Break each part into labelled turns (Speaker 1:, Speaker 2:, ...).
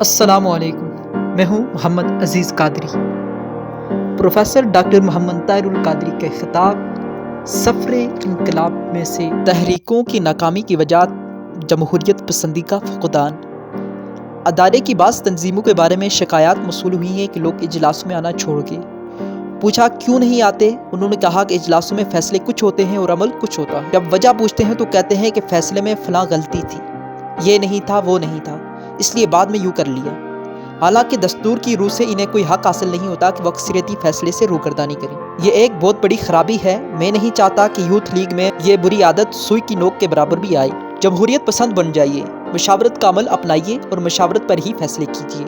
Speaker 1: السلام علیکم، میں ہوں محمد عزیز قادری۔ پروفیسر ڈاکٹر محمد طاہر القادری کے خطاب سفر انقلاب میں سے تحریکوں کی ناکامی کی وجہ جمہوریت پسندی کا فقدان۔ ادارے کی بعض تنظیموں کے بارے میں شکایات موصول ہوئی ہیں کہ لوگ اجلاسوں میں آنا چھوڑ گئے۔ پوچھا کیوں نہیں آتے؟ انہوں نے کہا کہ اجلاسوں میں فیصلے کچھ ہوتے ہیں اور عمل کچھ ہوتا ہے۔ جب وجہ پوچھتے ہیں تو کہتے ہیں کہ فیصلے میں فلاں غلطی تھی، یہ نہیں تھا، وہ نہیں تھا، اس لیے بعد میں یوں کر لیا۔ حالانکہ دستور کی روح سے انہیں کوئی حق حاصل نہیں ہوتا کہ وہ اکثریتی فیصلے سے روگردانی کریں۔ یہ ایک بہت بڑی خرابی ہے۔ میں نہیں چاہتا کہ یوتھ لیگ میں یہ بری عادت سوئی کی نوک کے برابر بھی آئے۔ جمہوریت پسند بن جائیے، مشاورت کا عمل اپنائیے اور مشاورت پر ہی فیصلے کیجیے۔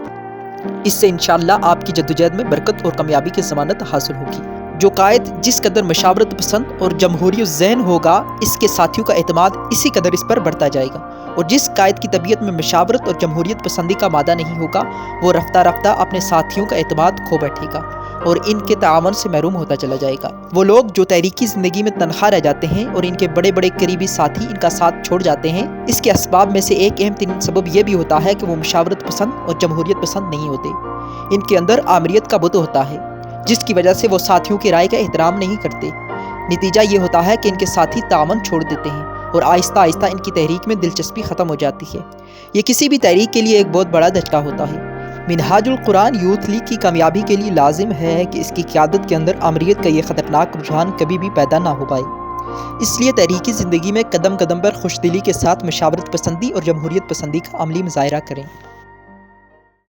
Speaker 1: اس سے انشاءاللہ آپ کی جدوجہد میں برکت اور کامیابی کی ضمانت حاصل ہوگی۔ جو قائد جس قدر مشاورت پسند اور جمہوری ذہن ہوگا، اس کے ساتھیوں کا اعتماد اسی قدر اس پر بڑھتا جائے گا، اور جس قائد کی طبیعت میں مشاورت اور جمہوریت پسندی کا مادہ نہیں ہوگا، وہ رفتہ رفتہ اپنے ساتھیوں کا اعتماد کھو بیٹھے گا اور ان کے تعاون سے محروم ہوتا چلا جائے گا۔ وہ لوگ جو تحریکی زندگی میں تنہا رہ جاتے ہیں اور ان کے بڑے بڑے قریبی ساتھی ان کا ساتھ چھوڑ جاتے ہیں، اس کے اسباب میں سے ایک اہم ترین سبب یہ بھی ہوتا ہے کہ وہ مشاورت پسند اور جمہوریت پسند نہیں ہوتے۔ ان کے اندر آمریت کا بت ہوتا ہے، جس کی وجہ سے وہ ساتھیوں کی رائے کا احترام نہیں کرتے۔ نتیجہ یہ ہوتا ہے کہ ان کے ساتھی تعاون چھوڑ دیتے ہیں اور آہستہ آہستہ ان کی تحریک میں دلچسپی ختم ہو جاتی ہے۔ یہ کسی بھی تحریک کے لیے ایک بہت بڑا دھچکا ہوتا ہے۔ منہاج القرآن یوتھ لیگ کی کامیابی کے لیے لازم ہے کہ اس کی قیادت کے اندر آمریت کا یہ خطرناک رجحان کبھی بھی پیدا نہ ہو پائے۔ اس لیے تحریکی زندگی میں قدم قدم پر خوش دلی کے ساتھ مشاورت پسندی اور جمہوریت پسندی کا عملی مظاہرہ کریں۔